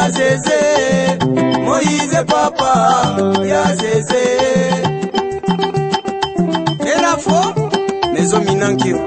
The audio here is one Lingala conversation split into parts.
ya Zézé, Moïse papa, ya Zézé. Et la fois, Maison Minankiro.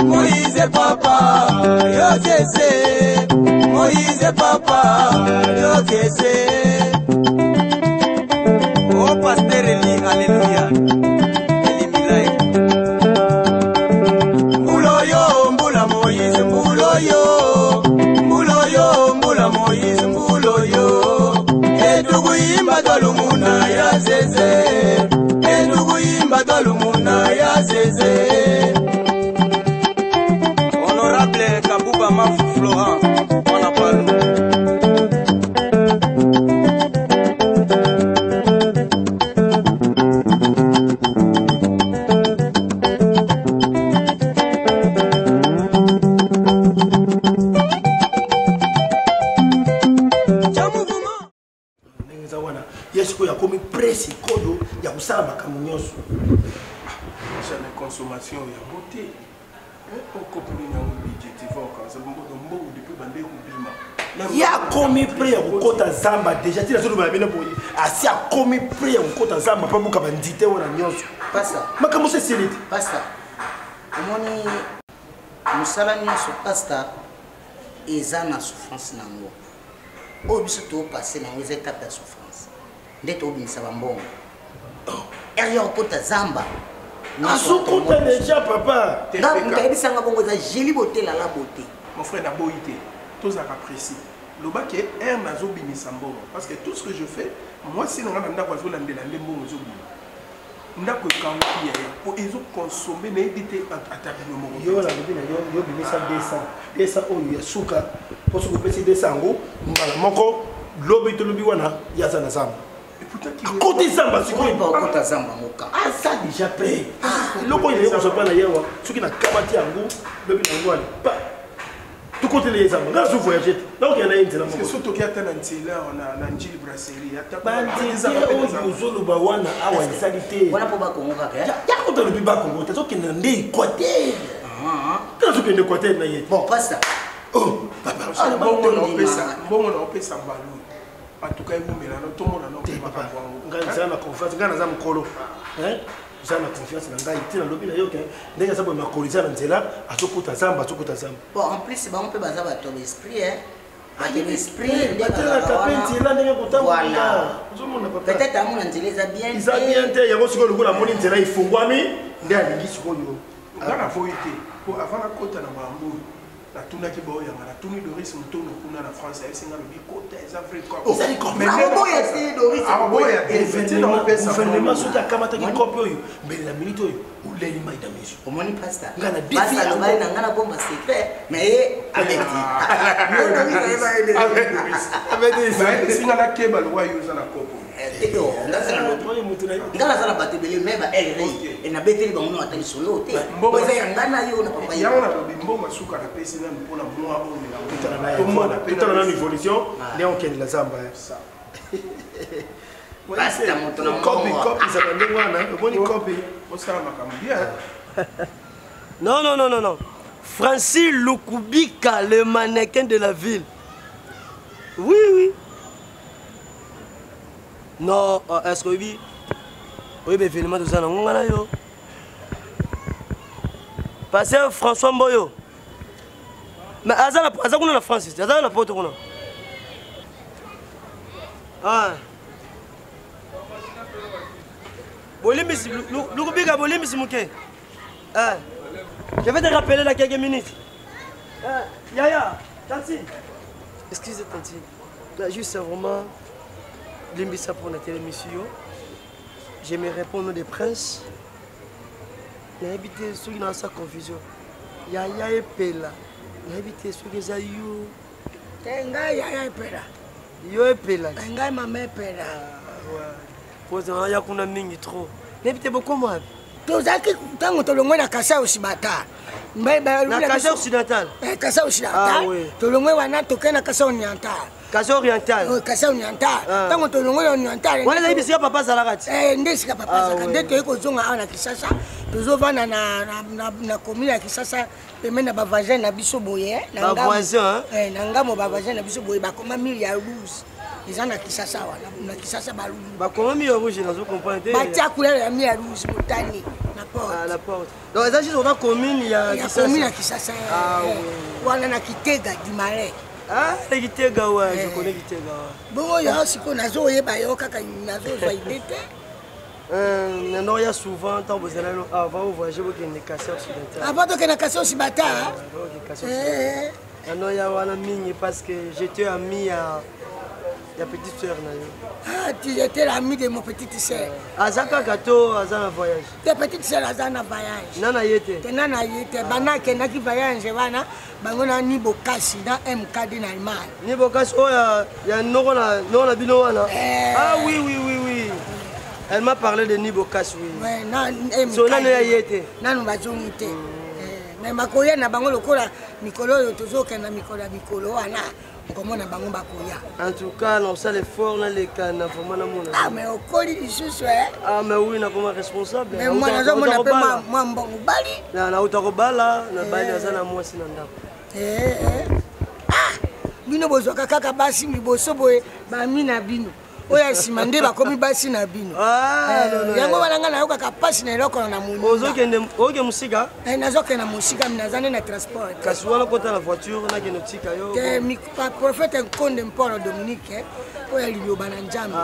Moïse papa, yo Zézé, Moïse papa, yo Zézé. Oh pasteur Eli, alléluia. Eli Milay. Mbuloyo, mbula Moïse, mbuloyo, mbuloyo, mbula Moïse, mbuloyo. Edugu imba dolumuna ya Zézé, edugu imba dolumuna ya Zézé. Honorable Kabouba Mafou Florent, on a parlé. Consommation ya beauté. Il y a commis près au côté Zamba déjà tu as sur le bien boy. Asi a commis près au côté Zamba pas beaucoup bandité on a nyonso. Pas ça. Mais comment c'est célé? Pas ça. Omoni musala nyonso pasta eza na souffrance nango. O biso to passer na les étapes de souffrance. Ndeto obimisa bambongo. Eryo côté Zamba. Asukuta déjà papa. Mon frère n'a beau été, tous à apprécier. Le bac est un nazo bimisambo parce que tout ce que je fais, moi si nous avons d'abord la ndembo zobi. Ndako kanki pour ils ont consommé mais édité à tablement. Yo la bina yo bimisa 200 o ya suka pour se couper 200 ngo mbala moko lobi to lobi wana ya sana sama. Côté Zamba, c'est quoi? Côté Zamba, moka. Ah, ça déjà prêt. Le point il est on se parle hier, ceux qui n'a kamati ango, le bin ango pas. Tout côté les Zamba, quand je voyage, donc il y en a une là. Parce que surtout qu'il y a un là, on a un Gilles Brasserie, bandi Zamba au zolo bawana awa salité. Voilà pour ba Congo ka. Ya côté le biba Congo, t'as qui n'a ndé côté. Quand tu connais côté na yé. Bon, pas ça. Oh, papa, bon on peut ça, bon on peut ça balou. En tout cas, vous mettez tout le monde dans papa. Ngana na confiance, ngana za mkolo. Hein? Za na confiance na ngai tina lobi na yoke. Ndenge sababu na kolisa na nzela, atokuta Zamba, atokuta Zamba. Bon, en plus ba on peut baza ba ton esprit hein. Ba ton esprit, ndenge ka penti là ndenge kutanga. Voilà. Uzomona papa. Peut-être à mon nzela za bien. Ils a bien te yango siko lokola moni nzela ifungwami, nde alingi siko yo. Ngana voité pour avant la côte na Bambo. La tuna qui boit, la tuna Doris Moutono kuna na France, elle s'est dans le côté, les Africains. Ils allaient comprendre. Mais c'est Doris. Ah boy, gouvernement soki akamata ki kopi oyo, mais la minute oyo, uleli mai da miso. Omoni pasta. Ngana défi. Pasta lo bali na ngana bomba secret, mais avec Doris. Si ngana keba lo wa yuza na kopo. Teko, ngana sana batebele meba et na beteli bango na tali solo te. Boza ngana yo na papa yo. Yango na bimbo masuka na pesi na mpona moi o na. Tout le monde a une évolution, mais on ken la Zamba. Pasta moto na copy ça va ndenge wana, bonne copy. O sala makambo bien. Non. Francis Lukubika, le mannequin de la ville. Oui. Non, est-ce que oui? Oui, mais finalement, tout ça, non, yo. Passez François Mboyo. Mais Azala la France, Azala la porte. Ah. Bolimis, Lukubika, Bolimis Mouké. Ah. Je vais te rappeler dans quelques minutes. Yaya, Tanti. Excusez, Tanti. Là, juste vraiment. Limbisa pour la télémission. Je me réponds au nom des princes. Il y a habité ceux qui ont sa confusion. Yaya et Pela. Il y a habité ceux qui ont eu. Tenga Yaya et Pela. Yo epela. Ngai mama epela. Poza ya kuna mingi trop. Nebite beaucoup moi. Tozaki tango tolongwe na Kasai Occidental. Na Kasai Occidental. Kasai Occidental. Tolongwe wana toke na Kasai Oriental. Kasai Oriental. Kasai Oriental. Tango tolongwe Oriental. Wala zaidi sika papa Salakati. Ndesika papa Salakati. Ndeto eko zonga awa na Kisasa. Tozovana na commune ya Kisasa. Pemena ba voisin na biso boye. Ba voisin. Na ngamo ba voisin na biso boye bakoma mili ya rouge. Ils ont na Kisasa na Kisasa balu. Ba comment mi rouge na zo comprendre. Ba tia couleur ya mi ya rouge motani na porte. Ah la porte. Donc ça c'est dans commune ya Kisasa. Commune ya Kisasa. Ah oui. Wana na Kitega du Marais. Ah, les Kitega ouais, je connais Kitega. Bon ya siko nazo yeba yo kaka nazo zo idete. Non, il y a souvent tant vous allez avant voyager pour qu'il ne casse occidental. Avant que na Kasai Occidental. Non, il y a wana mingi parce que j'étais ami à la petite sœur na yo. Ah, tu étais l'ami de mon petite sœur. Azaka gato azana voyage. Ta petite sœur azana voyage. Nana yete. Nana yete bana kena ki voyage wana bangona ni bokasi na MKD na Allemagne. Ni bokasi oh ya nona bino wana. Ah oui oui oui oui. Elle m'a parlé de Nibokas, oui. Ouais, non, so nana yete. Nanu bazongite. Mais makoya na bango lokola mikolo tozoka na mikolo wana. En tout cas, on sait l'effort dans les cannes. Ah, mais au colis du sous, ah, mais oui, on est comme responsable. Mais moi, je m'appelle moi, bon, Bali. Non, on a Bala, on a Bali, on a moi, ah, bino bozoka kaka basi liboso boye, ba mina bino. Oya simande ba komi basi na bino. Ah, yango balanga na yoka ka pasi na eloko na muni. Ozokende oke musika? Nazoke na musika minazane na transport. Kasi wana kota la voiture na genotika yo. Que prophète Nkonde Mpolo Dominique oya liloba na Nzambe.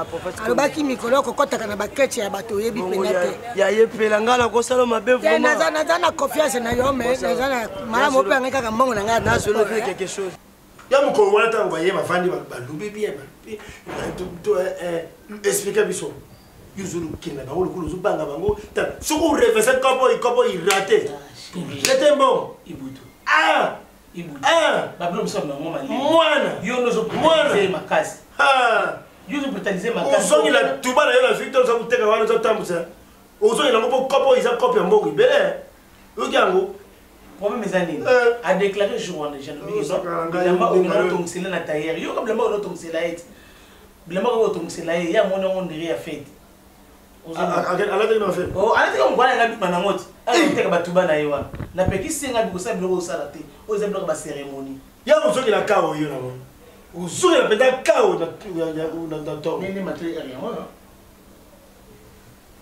Alobaki mikolo kokota na bakeche ya bato yebi penate. Ya yepela ngala ko sala mabe vraiment. Nazana confiance na yo mais nazana mala mo pe ngaka mbongo na ngata. Na solo fait quelque chose. Ya moko wana tango baye bavandi balubi bien expliquer biso yuzulu kinga bango lokolo zubanga bango soko reverser kopo irate c'était bon ibutu ibutu bablo msomo mali mwana yo nozo protaliser makasi yo nozo protaliser makasi osongi la tuba na yo na victor za kuteka wana za tambusa osongi la kopo isa kopo ya mbongo ibele ukiango problème mes années a déclaré jour en jeune bilamba on tongsela na tailleur yo comme bilamba on tongsela et bilamba on tongsela et ya mona on dirait a fait ala te na fait oh ala te comme quoi na bima na moti ala te ka batuba na yo na peki singa biko sa biloko sala te o ze biloko ba cérémonie ya osongi la kao yo na mo osongi la penda kao na to nini matériel rien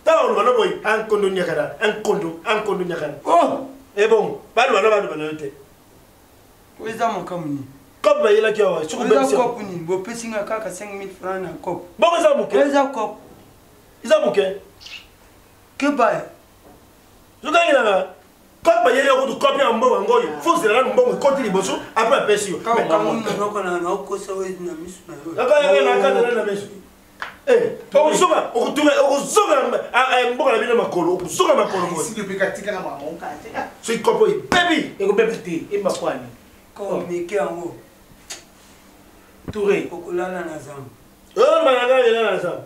ta on va no boy un kondo nyakara oh et bon, pas le bana yote. Où est mon kamuni? Comme ba yela kiawa, sur le bensi. Cop ni, bo pesinga kaka 5000 francs na cop. Bon ça bouquet. Eza cop. Isa bouquet. Que ba? Zo gangi na. Cop ba yela ko du copie en mbongo ngoyo. Faut se la mbongo côté liboso après pesi yo. Mais kamuni na ko na ko sa we na misu na yo. Aka ya na ka na mesu. Eh, okuzuka, mbongo na bino makolo, okuzuka makolo mo. Si depuis katika na mama on ka. C'est kopo baby. Eko bebete, e makwani. Communiquer en haut. Touré. Okolala na zam. Oh, mananga yela na zam.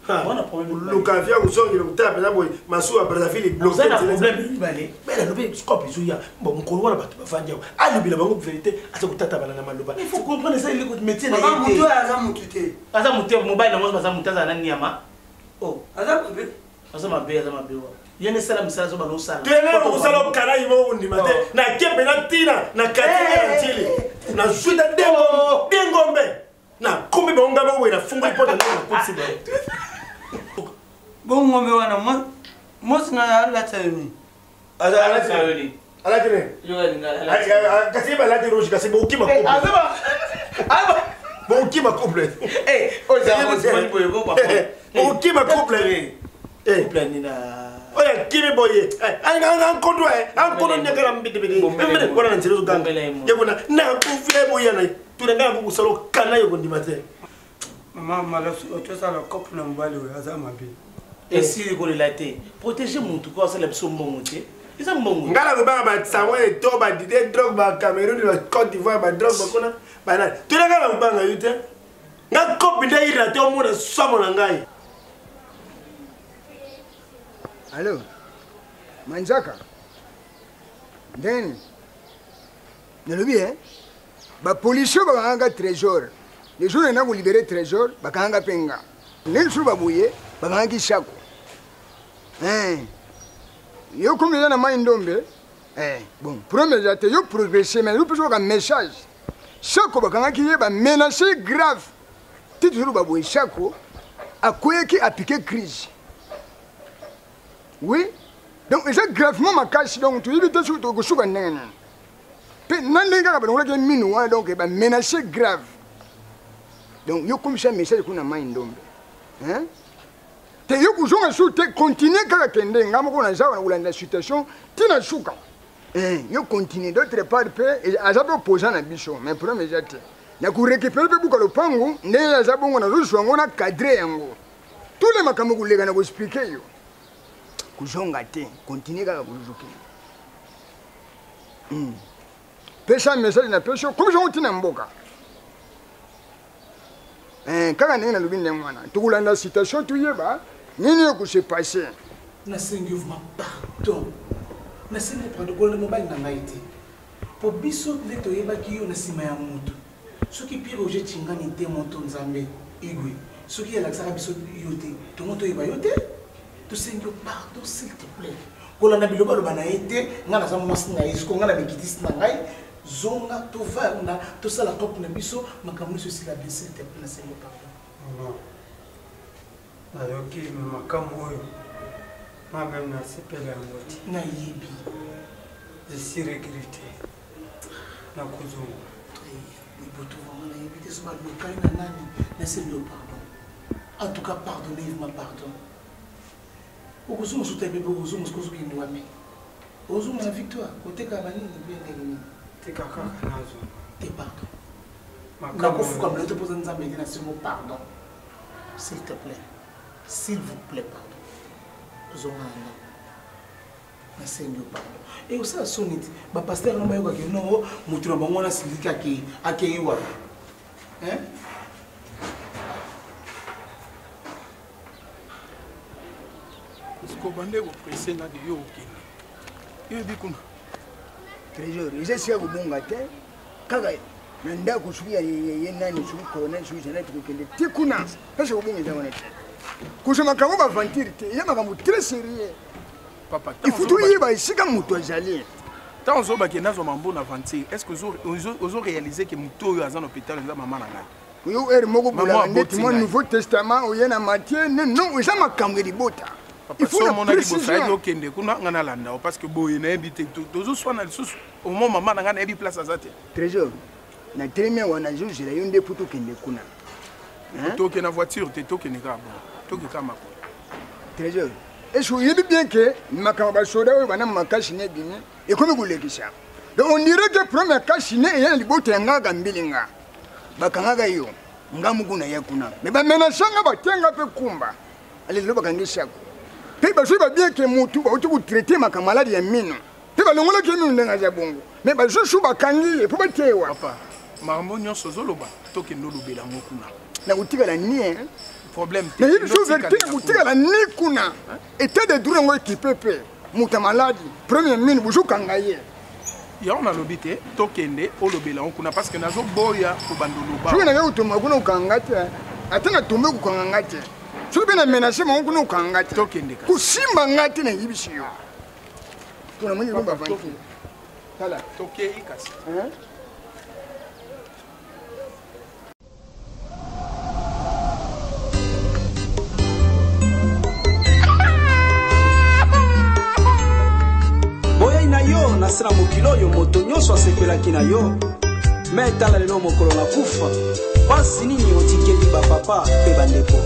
On a problème. Lukavia uzongi lokutapa na boy, masu a Brazzaville bloqué. On a problème balé. Mais la lobe scope izuya. Bon, mukolo wana batu bafanja. Ali bila bango vérité, asa kutata bana na maloba. Il faut comprendre ça, il est de métier na yete. Maman muto aza mutute. Aza muté mobile na moza mutaza na nyama. Oh, aza mabe. Aza mabe wa. Yene sala msala zo bano sala. Tena ko sala kana yimo ndi mate. Na kembe na tina na kati ya ntili. Na juida dengombe. Na kumbe bonga ba wena fungu ipota na kutsi ba. Bon ngombe wana mos na ala tsayoni. Ala tsayoni. Ala tene. Yo ngala. Kasi ba la de rouge kasi bo kima couple. Aba. Bo kima couple. O za mo se boye bo ba. Bo kima couple. Planina. Oya kimi boye. An kondo nyakala mbidi bidi. Mbele kona na nzizo ganga. Yekona na kufie boye na. Tunanga ku salo kana yo ndi mate. Maman malasu otosala couple na mbali we aza mabe. Et si les collègues protéger mon tout corps, c'est la personne monter. Ils ont bon. Ngala ko ba ba Samuel to ba dide drogue ba Cameroun ba Côte d'Ivoire ba drogue ba kona ba na. Tu la ngala mbanga yute. nga kopi nde irate omona somo na ngai. Allô, Manjaka. Ndeni. Nalobi ba policier ba kanga trésor. Les jours na ko libérer trésor ba kanga penga. Les jours ba boye ba kanga shako. Yo comme na mai ndombe. Bon, premier jate yo progresser mais yo peut un message. Shako ba kanga ki ba menacer grave. Toujours ba boye shako akoye ki appliquer crise. Oui. Donc c'est gravement ma cache donc tu évites surtout que souka nene. Pe nandenga ba ngula ke minu wa donc ba menacer grave. Donc yo comme ça message kuna mai ndombe. Hein? Te yo kuzonga sur te continuer kaka kende ngamo kuna zawa na ulanda situation tina souka. Yo continue d'autre part pe azapo poser na biso mais problème jate. Na ku récupérer pe buka lopango ne azabongo na rushwa ngona cadre yango. Tous les makambo kulega na ko expliquer yo. Kuzonga te continue kaka kuzuki pesa message na pesho comme jongo tina mboka kaka nena lubinde mwana tukulanda citation tuyeba nini yo se passer na sengi ma pardon na sengi pardon ko le mobile na ngaiti po biso le toyeba ki yo na sima ya mutu soki pire oje chingani te moto nzambe igwe soki ela saka biso yote to moto yeba yote. Seigneur, pardon, s'il te plaît. Quand on a biloba le banaïté, on a sama masina isko, on a bekitis nangai, zonga to va, on a tout ça la top na biso, makamu ceci la blessé, s'il te plaît, Seigneur, pardon. Non. Na yoki makamu oyo. Ma même na sepela ngoti. Na yibi. Je suis regretté. Na kuzungu. Oui, boto vraiment na yibi, c'est pas le cas na nani, na Seigneur, pardon. En tout cas, pardonnez-moi, pardon. Okozumu sutebe okozumu skozuki ndwami. Ozumu na victoire, oteka banini bien nini. Teka kaka nazo. Te pardon. Makako fuka mleto poza nzambe na simo pardon. S'il te plaît. S'il vous plaît pardon. Zongana. Na Seigneur pardon. Et aussi à sonite, ba pasteur na bayoka ke no mutu na bango na silika ki akeiwa. Hein? Kobande ko pressé na de yo okende. Yo bikuna. Trésor, ils essaient de bonga te. Kaka nanda kusukia ye nani suki corona suki jana tukende. Tikuna. Pesa ubonga jamani. Kusema kama ba ventir te, ya makambo très sérieux. Papa, il faut tout y ba isika muto azali. Tant on zoba kena zo mambo na ventir, est-ce que vous avez réalisé que muto yo azan hôpital nza maman na ngai? Yo er moko bola ndeti mon Nouveau Testament oyena Matthieu non oza makambo libota. Il faut la précision. Parce que boy na habité toujours soit na sous au moment maman na ngana place azate. Trésor. Na tremia wana jojo la yonde puto kende kuna. To ke na voiture te to ke ne ka bon. To ke kama ko. Trésor. Est-ce que vous bien que makamba ba soda we bana makashi ne bini e komi kulekisha. Donc on dirait que premier kashi ne ya libota ngaka mbilinga. Bakanga yo ngamu kuna ya kuna. Me ba menashanga ba tenga pe kumba. Ale loba kangisha ko. Peba je bien que mutu ba utu traiter makamala ya mino. Peba longola ke mino ndenga za bongo. Mais ba je ba kangi e po ba tewa. Papa, marambo nyonso zoloba to ke nolobela ngokuna. Na utika la ni problème te. Mais il faut que utika la ni kuna. État de durango équipé pe. Muta malade. Premier mine buju kangaye. Ya on a lobité to kende o lobela ngokuna parce que nazo boya ko bandoloba. Tu na yo utoma kuna ukangate. Atana tumbe kukangate. Tu peux menacer mon coup kangate. Kusimba ngate na yibishiyo. Tuna mwenye bomba vanki. Tala. Toke ikasi. Boya ina yo nasira mokilo yo moto nyonso asepelaki na yo. Me tala lelo mokolo na kufa. Pasi nini otikeli ba papa pe bandeko.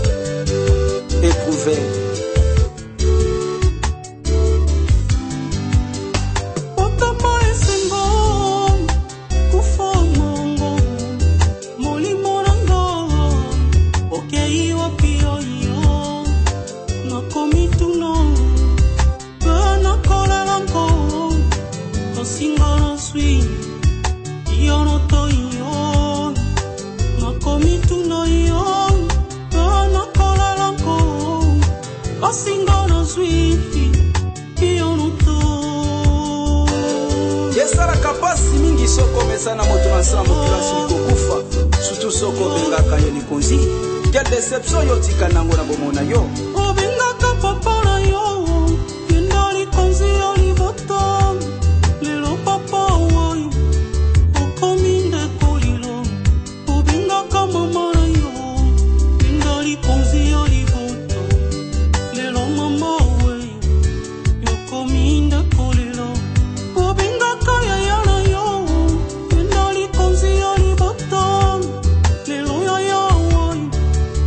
Éprouvé. Yo no estoy yo, no comí tú no yo. sana moto na sana mokila silikokufa surtout soko bengaka yo likonzi. Quelle déception yo tika nango na bomona yo obengaka papa na yo yenda likonzi yo libota lelo papa oyo okomi ndeko lilo obengaka mama na yo yenda likonzi yo libota lelo mama oyo yokomi ndeko lilo obengaka yaya na yo yenda likonzi yo libota lelo yaya oyo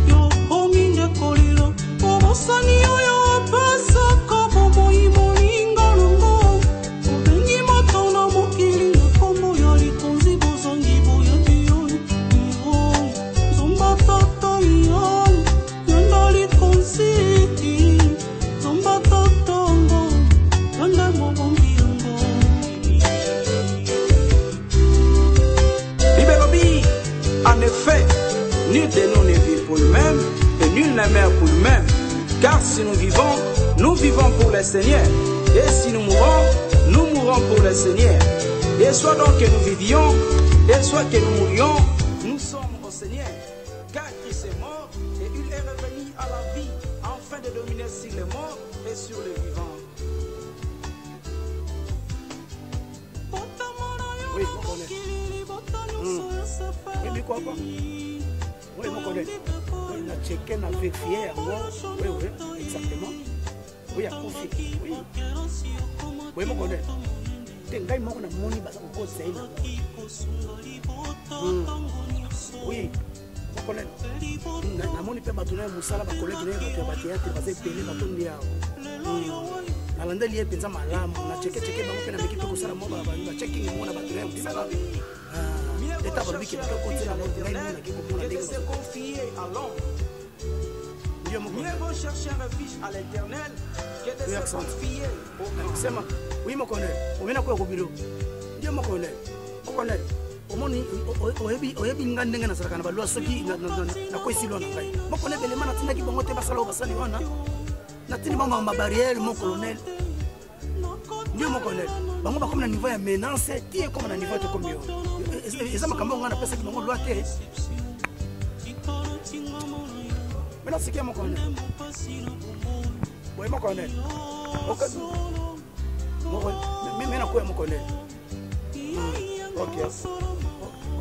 yokomi ndeko lilo obosani oyo apesaka bomoi moninga nango obengi moto na mokili na kombo ya likonzi bozangi boyaki yo zomba tata yo yanda likonzi zomba tatango yanda mobombi yango Libelobi, en effet, nul de nous ne vit pour lui-même et nul ne meurt pour lui-même. Car si nous vivons pour le Seigneur. Et si nous mourrons pour le Seigneur. Et soit donc que nous vivions, et soit que nous mourions, nous sommes au Seigneur. Car Christ est mort et il est revenu à la vie afin de dominer sur les morts et sur les vivants. Oui, on connaît. Oui, mais quoi pas? Oui, on connaît. Oui, on a checké, on a vérifié à moi. Oui, oui, exactement. Oui, à confier. Oui. Oui, on connaît. Tengai moko na moni basa ko tsaina. Oui. On connaît. Na moni pe batuna musala ba collègue ne ba batia te ba pele ba tondi yao. Na landa lié penza malamu na cheke bango pe na meki ko sala mo ba checking mo na batuna musala. L'état va lui qui va continuer à monter. Et de se confier à l'homme. Mieux vaut chercher un refuge à l'éternel que de se confier au homme. Oui, je connais. On vient à quoi au bureau? Je connais. On connaît. Omoni oyebi ngandenge na saraka na balwa soki na ko isilo na ngai. Mo connaît belema na tinaki bango te basala basali wana. Na tini mama ma barrière mon colonel. Ndio mo connaît. Bango ba comme na niveau ya menace, tie comme na niveau de combien. Eza makambo ngana pesa ki bango lwa te. Mais là c'est qui mo connaît. Oui, mo connaît. OK. Mais na quoi mo connaît. OK.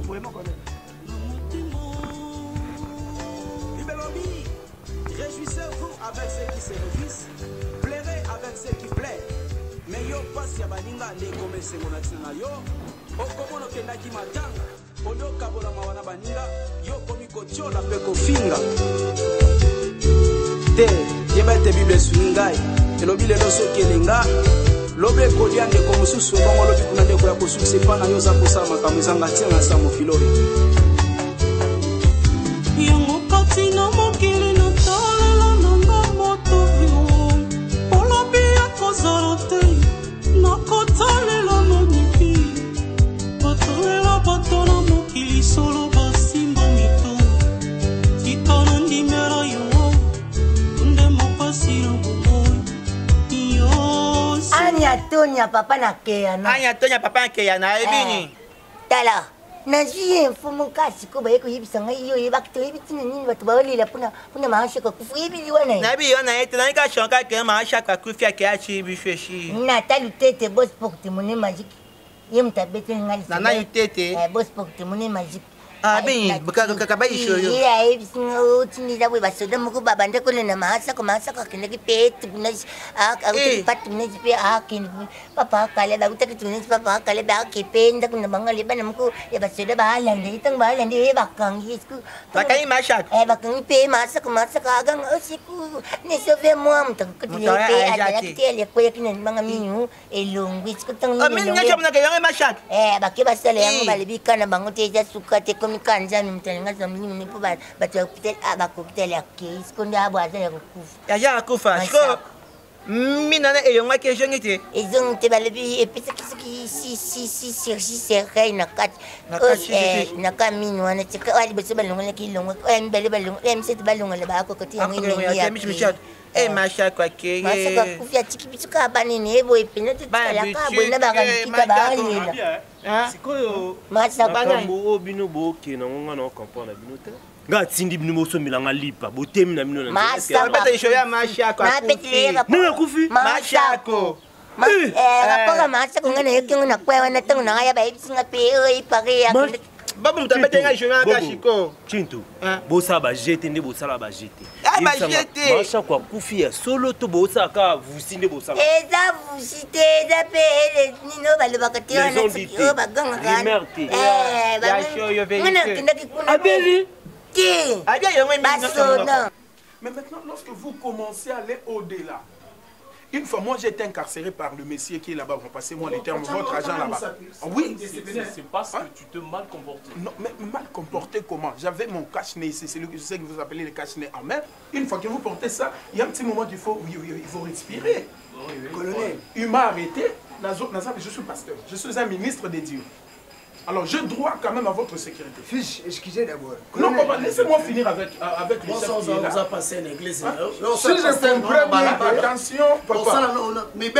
Oui, mo connaît. Libelobi, réjouissez-vous avec ceux qui se réjouissent, pleurez avec ceux qui pleurent. Mais yo pasi ya baninga ndeko mesengo na tina yo, okomono kendaki matanga, odo kabola mawana baninga, yo komi kochola pe kofinga. Te, yeba te Bible suningai, elobi lelo soki elenga, lobe kolia ndeko mosusu bongo lobi kuna ndeko ya kosukisa pana yo za kosala makambo ezanga tia na sa mofilori. Yango kati na mokili na talela nanga moto yo, olobi ya kozala te, na kotalela moniki, batolela bato na mokili solo basimba mito, tika na ndimela yo, nde mopasi na bomoi, yo Anya Tonya papa na keana. Anya Tonya papa na keana, ebini. Tala. Nazi mfumo kasi ko ba yeko yibisa ngai iyo yebakto yibitina nini batu bawalila puna mahasha kwa kufu yibili wana. Nabi yona yetu na nika shonka ke mahasha kwa kufu ya kiachi bishweshi. Na talu tete boss porte monnaie magique. Yem tabete ngali. Na yutete. Boss porte monnaie magique. Abi bukaka isho yo. Iya ebisino tiniza we basoda muko babanda kule na mahasa ko kinaki pet bunas au pat bunas pe kin papa kale ba utaki tunis papa kale ba kipenda kuna mangali bana muko ya basoda balande itang balande e bakang hisku. Bakai mashat. Bakang pe masa agang osiku ne sove mo am tang kutli pe ada kitele ko yakin mga minyu elongwis ko tang minyu. Minyu nga na kaya mashat. Baki basale yang balibika na bango teja suka te Kanza mtenga za mimi nipo bato hotel abako hotel ya kis konde abo aza ya kufa. Ya kufa. Shiko. Minana et yonga ke jengite. Ils ont été balabi et puis si c'est rien na kat. Na kamino na tika ali bese balonga ki longa. Em bele balonga. Em se balonga le ba ko koti ngi. Eh macha kwa ke. Macha kwa kufia tiki bituka banini ebo epina tukala ka bona ba ka tika ba lila. Hein? Sikoyo. Macha makambo obino boke na ngonga na comprendre bino te. Nga tindi bino boso milanga lipa botemi na bino na. Macha pata ishoya macha kwa. Na petile ka. Na kufi. Macha ko. Raporo macha ko ngana yekinga na kwa na tangu na ya ba ibisinga pe oi pare ya. Babu mutapete nga ishoya ka shiko. Chintu. Bosa ba jete ndi bosa la ba jete. Ah ba jete. Macha kwa kufi ya solo to bosa ka vusinde bosa. Eza vusite eza pe nino balo bakati ona tsikio baganga kana. Ya show yo vérité. Ngana kinda kikuna. Abeli. Mais maintenant, lorsque vous commencez à aller au-delà, une fois, moi j'ai été incarcéré par le messier qui est là-bas, passez-moi les termes, votre agent là-bas. Oui, c'est parce que tu te mal comporté. Non, mais mal comporté comment? J'avais mon cache-nez, c'est celui que je sais que vous appelez le cache-nez en main. Une fois que vous portez ça, il y a un petit moment qu'il faut, il faut respirer. Colonel, il m'a arrêté, je suis pasteur, je suis un ministre des dieux. Alors, je dois quand même à votre sécurité. Fils, excusez d'abord. Non, papa, laissez-moi finir avec le chef qui est là. On va passer à l'église. Si je comprends bien, attention, papa. Mais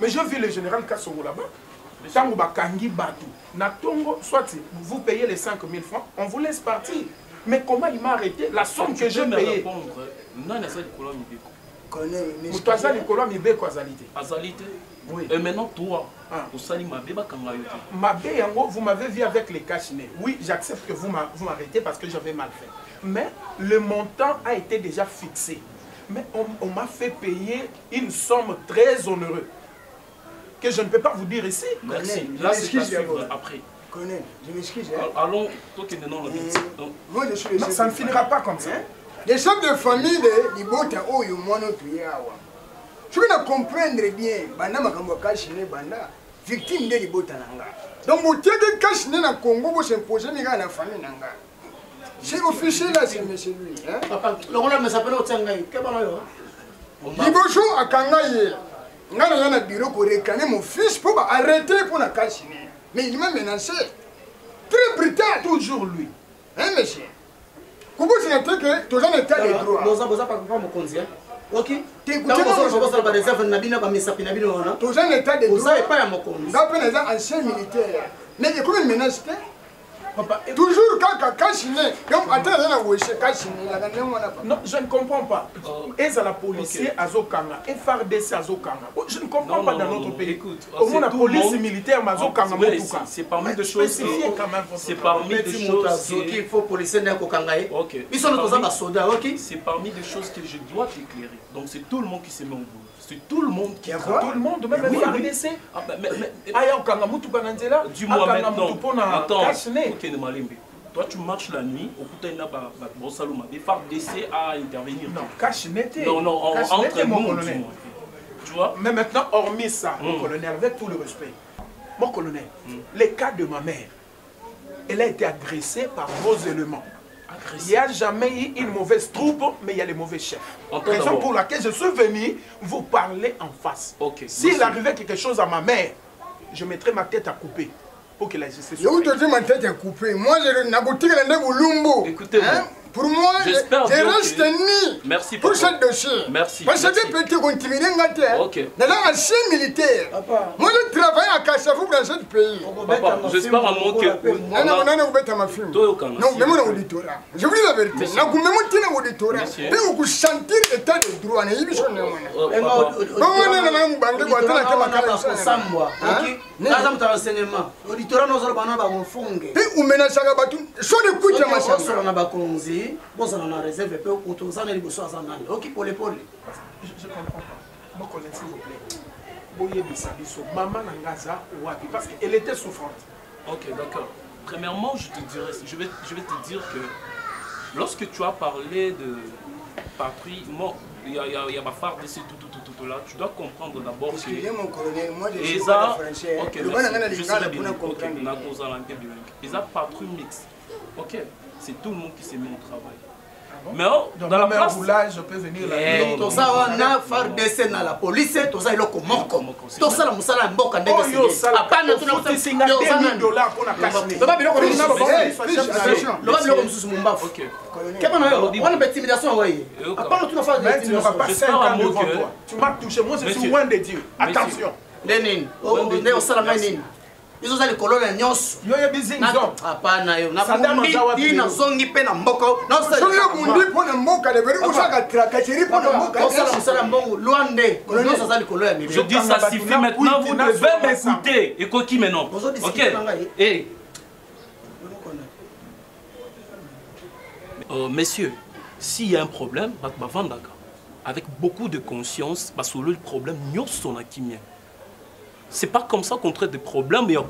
je vis le général Kassongo là-bas. Tango Bakangi Batou. Natongo, soit vous payez les 5 000 francs, on vous laisse partir. Mais comment il m'a arrêté? La somme que j'ai payée. Oui. Et maintenant, toi, vous m'avez vu avec les cache-nez. Oui, j'accepte que vous m'arrêtez parce que j'avais mal fait. Mais le montant a été déjà fixé. Mais on m'a fait payer une somme très onéreuse que je ne peux pas vous dire ici. Merci. Là, c'est à suivre après. Je m'excuse. Allons, toi qui es dans le ça ne finira pas comme ça. Les chefs de famille de Libota Oyo Mono Tuyawa. Tu veux comprendre bien, Banda Makambo Kashine Banda, victime de Libota Nanga. Donc, vous avez des Kashine na Congo, vous s'imposez à la famille Nanga. C'est officiel là, c'est monsieur lui. Papa, le rôle me s'appelle Otsangaï. Qu'est-ce que Libojo à Kangaye. Ngana yana bureau pour réclamer mon fils pour arrêter pour la Kashine. Mais il m'a menacé. Très brutal. Toujours lui. Hein, monsieur? Comment c'est que tu as un état de droit? Nous avons pas mon conseil. Ok? Tu as un état de droit. Ancien militaire. Mais il y a combien de menaces? Toujours quand Kachine. Donc, attends, non, je ne comprends pas. Et à la police, à Zokanga, et FARDC à Zokanga. Je ne comprends pas dans notre pays. Au moins, la police militaire, à Zokanga, c'est parmi des choses. C'est parmi des choses. Il faut policier d'un Kokangaï. Ok. Ils sont nos soldats, ok? C'est parmi des choses que je dois t'éclairer. Donc, c'est tout le monde qui se met au boulot. C'est tout le monde qui travaille. Tout le monde, même le FARDC. Dis-moi maintenant. Attends. Toi, tu marches la nuit, au coup, tu as FARDC à intervenir. Non, cache-nette. Non, entre nous, tu vois. Mais maintenant, hormis ça, mon colonel, avec tout le respect, mon colonel, les cas de ma mère, elle a été agressée par vos éléments. Il n'y a jamais eu une mauvaise troupe, mais il y a les mauvais chefs. Raison pour laquelle je suis venu vous parler en face. S'il arrivait quelque chose à ma mère, je mettrais ma tête à couper. Pour que la justice soit faite. Ma tête à couper. Moi, je n'ai pas écoutez-moi. Pour moi, je reste ni merci pour ce dossier. Merci. Parce que je peux te continuer dans un ancien militaire. Moi, je travaille à Kassavou dans ce pays. Papa, j'espère à mon que... Non, mais mon auditorat. Je vous dis la vérité. Je vous dis mon auditorat. Mais vous sentir l'état de droit. Je comprends pas. Mon collègue, s'il vous plaît. Boye Bisabiso, maman Nangaza, Wapi, parce qu'elle était souffrante. Ok, d'accord. Premièrement, je vais te dire que lorsque tu as parlé de patrie, il y a ma phare de tout là, tu dois comprendre d'abord que... Excusez-moi, mon colonel, moi je suis pas français. Ok, merci. Je sais bien. Ok, ils ont patrouille mixte. Ok, c'est tout le monde qui s'est mis au travail. Mais oh, dans la place roulage, je peux venir là. Tout ça on a faire dessin à la police, tout ça il a comment tout ça la musala mboka ndenge c'est. Apana tu na $1000 pour la cache. Baba biloko attention. Loba biloko mususu mumbafu. Keba na yo, on a intimidation ouais. Apana tu na faire des intimidation. Pas 5 ans devant toi. Tu m'as touché, moi je suis loin de Dieu. Attention. Lenin, on est au salama nini. Ils ont les colonnes nyos. Yo ya bizinzo. Apana yo. Na fundi na zongi pe na mboka. Na so yo mundi po na mboka le veri usaka trakacheri po na mboka. Sala mbongo Luande. Colonne ça les colonnes. Je dis ça suffit maintenant, vous devez m'écouter. Et quoi qui maintenant? OK. Eh. Messieurs, s'il y a un problème, avec beaucoup de conscience, le problème nyos son akimien. C'est pas comme ça qu'on traite des problèmes, mais il y a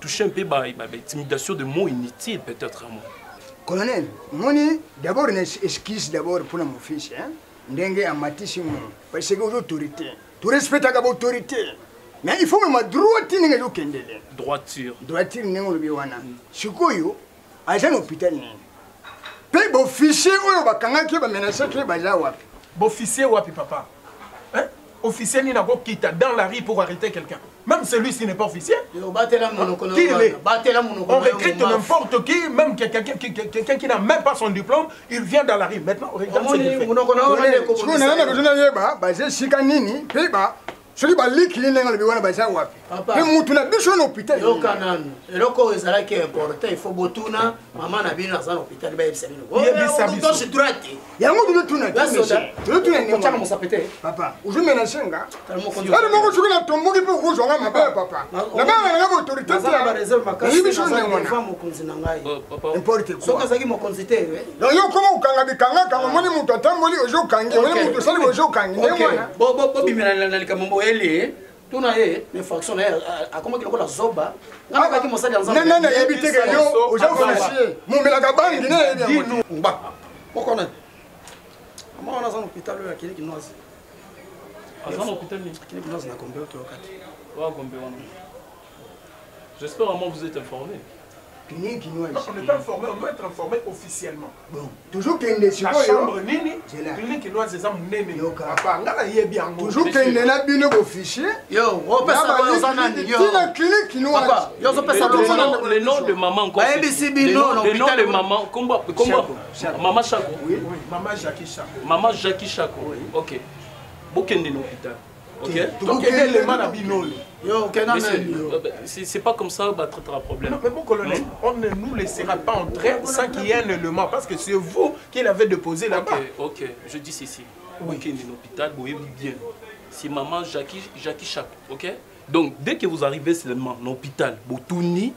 toucher un peu d'intimidation de mots inutiles, peut-être à moi. Colonel, moni d'abord une esquisse d'abord pour mon fils, hein. Ndenge amatissimo, parce que l'autorité, tu respectes l'autorité. Mais il faut même droiture n'engue lo kendele. Droiture. Droiture n'engue lo biwana. Sikoyo, agent hôpital ni. Pe bo officier oyo bakanga ke ba menacer ke ba ja wapi. Bo officier wapi papa? Hein? Officier ni na ko quitte dans la rue pour arrêter quelqu'un. Même celui-ci n'est pas officier. On recrute n'importe qui, même quelqu'un qui n'a même pas son diplôme, il vient dans la rue. Maintenant, regarde ce qu'il fait. Celui qui est là, l'hôpital. Il faut botuna, maman n'a bien dans l'hôpital. Papa, je me lance un gars. tuna ye les factions a comment qu'il la zoba ngana ba ki mosali ensemble non non yebite que yo oja officier mumela ka bangi ne ye ba okona ama ona za hôpital ya kile kinozi azana hôpital ni kile kinozi na kombe to wakati wa kombe wana. J'espère vraiment vous êtes informés. On n'est pas informé, on doit être informé officiellement. Bon, toujours qu'il y a une chambre nini, clinique noire c'est ça mon nez. Papa, ngala yebi ango. Toujours qu'il y a un bino officier. Yo, on peut savoir ça nani yo. Qui la clinique noire. Papa, yo on peut savoir le nom de maman encore. Le nom de maman, comment maman Chako. Oui, maman Jackie Chako. Maman Jackie Chako. OK. Bokende no hôpital. OK. Donc quel élément na binolo. C'est pas comme ça qu'on va traiter un problème. Non, mais mon colonel, on ne nous laissera pas entrer sans qu'il y ait un élément, parce que c'est vous qui l'avez déposé là-bas. Ok, je dis ceci. Oui. Ok, dans l'hôpital, vous voyez bien. C'est maman Jackie Chap, ok? Donc, dès que vous arrivez seulement dans l'hôpital, vous tournez,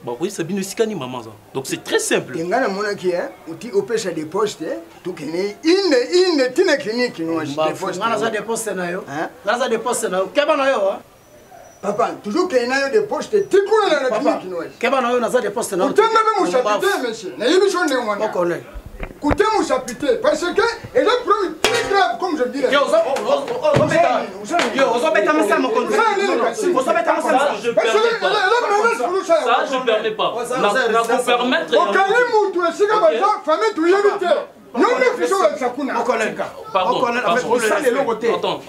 bah oui, c'est bien aussi qu'à maman. Donc, c'est très simple. Il y a un qui est, qui opère des postes, tout qui est, il est une clinique qui nous a des postes. On a des postes, on a des postes, qu'est-ce qu'on a? Papa, toujours qu'il y a des postes, tu connais la clinique. Qu'est-ce qu'on a des postes? Vous avez même chapitre, monsieur. Vous avez mis son nom. Écoutez mon chapitre, parce que il a pris très grave, comme je dis. Yo, vous avez mis ça, mon compte. Vous avez mis ça. Ça, je ne permets pas. Ça, je ne permets pas. Vous permettre. Au cas où tu es si comme ça, famille, tu y es. Non, mais fichons avec sa couna. Pardon. Attends.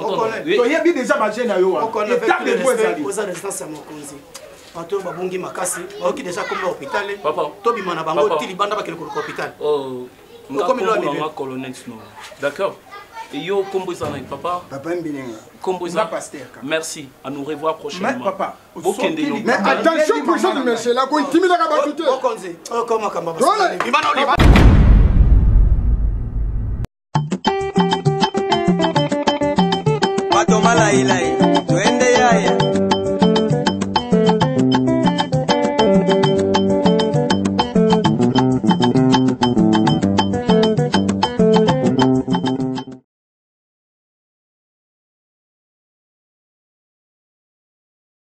Tu y as déjà mangé na yo. On connaît vous avez résistance à mon conseil. Pato babungi makasi, oki déjà comme l'hôpital. Papa. Tobi mana bango tili banda ba kelko hôpital. Oh. Comme le colonel Snow. D'accord. Et yo kombo sana papa. Papa mbilinga. Kombo sana. Merci. À nous revoir prochainement. Mais papa. Mais attention pour ça monsieur là ko intimider ka batute. Okonzi. Okoma kamba.